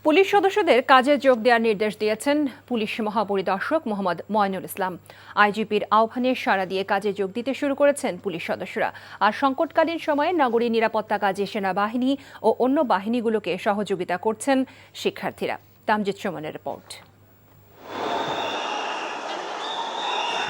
Police সদস্যদের কাজে যোগ দেওয়ার নির্দেশ দিয়েছেন পুলিশ মহাপরিদর্শক মোহাম্মদ ময়নুল ইসলাম। আইজিপির আহ্বানে সাড়া দিয়ে কাজে যোগ দিতে শুরু করেছেন পুলিশ সদস্যরা। আর সংকটকালীন সময়ে নগরীর নিরাপত্তা কাজে সেনাবাহিনী ও অন্য বাহিনীগুলোকে সহযোগিতা করছেন শিক্ষার্থীরা। তামজিদ সুমনের রিপোর্ট।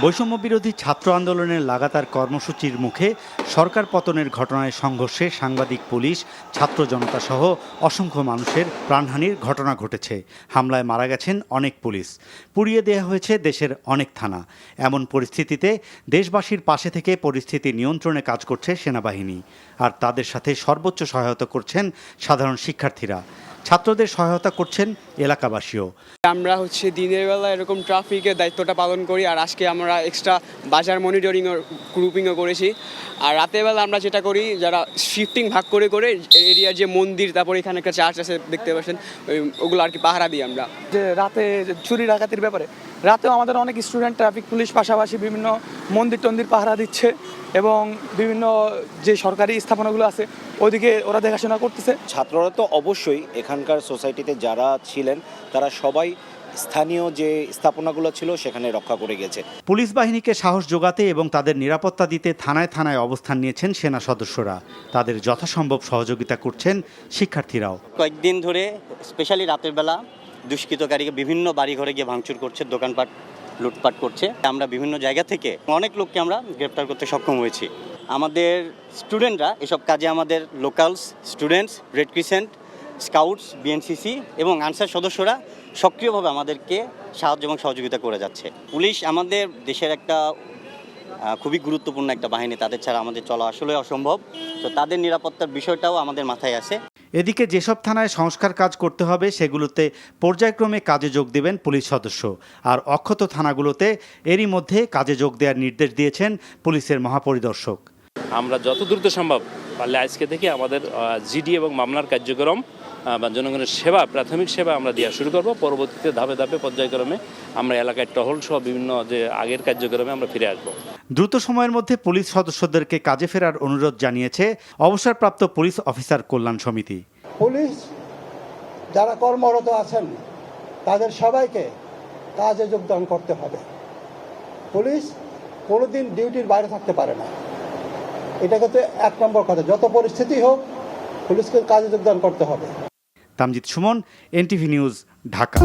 বৈষম্য বিরোধী ছাত্র আন্দোলনের লাগাতার কর্মসূচির মুখে সরকার পতনের ঘটনায় সংঘর্ষে সাংবাদিক, পুলিশ, ছাত্র জনতা সহ অসংখ্য মানুষের প্রাণহানির ঘটনা ঘটেছে। হামলায় মারা গেছেন অনেক পুলিশ, পুড়িয়ে দেওয়া হয়েছে দেশের অনেক থানা। এমন পরিস্থিতিতে দেশবাসীর পাশে থেকে পরিস্থিতি নিয়ন্ত্রণে কাজ করছে সেনাবাহিনী, আর তাদের সাথে সর্বোচ্চ সহায়তা করছেন সাধারণ শিক্ষার্থীরা। ছাত্রদের সহায়তা করছেন এলাকাবাসীও। আমরা দিনের বেলা এরকম ট্রাফিকের দায়িত্বটা পালন করি, আর আজকে আমরা এক্সট্রা বাজার মনিটরিং গ্রুপিংও করেছি। আর রাতের বেলা আমরা যেটা করি, যারা শিফটিং ভাগ করে করে এরিয়ার যে মন্দির, তারপরে এখানে একটা চার্চ আছে দেখতে পাচ্ছেন, ওগুলো আর কি পাহারা দিই আমরা। যে রাতে চুরি ডাকাতির ব্যাপারে রাতেও আমাদের অনেক স্টুডেন্ট, ট্রাফিক পুলিশ পাশাপাশি বিভিন্ন মন্দির টন্দির পাহারা দিচ্ছে এবং বিভিন্ন যে সরকারি স্থাপনাগুলো আছে ওইদিকে ওরা দেখাশোনা করতেছে। ছাত্ররা তো অবশ্যই এখানকার সোসাইটিতে যারা ছিলেন তারা সবাই স্থানীয় যে স্থাপনাগুলো ছিল সেখানে রক্ষা করে গেছে। পুলিশ বাহিনীকে সাহস যোগাতে এবং তাদের নিরাপত্তা দিতে থানায় থানায় অবস্থান নিয়েছেন সেনা সদস্যরা। তাদের যথাসম্ভব সহযোগিতা করছেন শিক্ষার্থীরাও। কয়েকদিন ধরে স্পেশালি রাতের বেলা দুষ্কৃতকারীকে বিভিন্ন বাড়ি ঘরে গিয়ে ভাঙচুর করছে, দোকানপাট লুটপাট করছে। আমরা বিভিন্ন জায়গা থেকে অনেক লোককে আমরা গ্রেপ্তার করতে সক্ষম হয়েছি। আমাদের স্টুডেন্টরা এসব কাজে, আমাদের locals students, red crescent, scouts, BNCC এবং আনসার সদস্যরা সক্রিয়ভাবে আমাদেরকে সাহায্য এবং সহযোগিতা করে যাচ্ছে। পুলিশ আমাদের দেশের একটা খুবই গুরুত্বপূর্ণ একটা বাহিনী, তাদের ছাড়া আমাদের চলা আসলে অসম্ভব। তো তাদের নিরাপত্তার বিষয়টাও আমাদের মাথায় আছে। এদিকে যেসব থানায় সংস্কার কাজ করতে হবে সেগুলোতে পর্যায়ক্রমে কাজে যোগ দেবেন পুলিশ সদস্য, আর অক্ষত থানাগুলোতে এরই মধ্যে কাজে যোগ দেওয়ার নির্দেশ দিয়েছেন পুলিশের মহাপরিদর্শক। আমরা যত দ্রুত সম্ভব পারলে আজকে থেকে আমাদের জিডি এবং মামলার কার্যক্রম বা জনগণের সেবা, প্রাথমিক সেবা আমরা দেওয়া শুরু করব। পরবর্তীতে ধাপে ধাপে পর্যায়ক্রমে আমরা এলাকায় টহল সহ বিভিন্ন যে আগের কার্যক্রমে আমরা ফিরে আসব। দ্রুত সময়ের মধ্যে পুলিশ সদস্যদেরকে কাজে ফেরার অনুরোধ জানিয়েছে অবসরপ্রাপ্ত পুলিশ অফিসার কল্যাণ সমিতি। পুলিশ যারা কর্মরত আছেন তাদের সবাইকে কাজে যোগদান করতে হবে। পুলিশ কোনোদিন ডিউটির বাইরে থাকতে পারে না, এটা কিন্তু 1 নম্বর কথা। যত পরিস্থিতি হোক পুলিশকে কাজে যোগদান করতে হবে। Tamjid Suman, NTV news, Dhaka.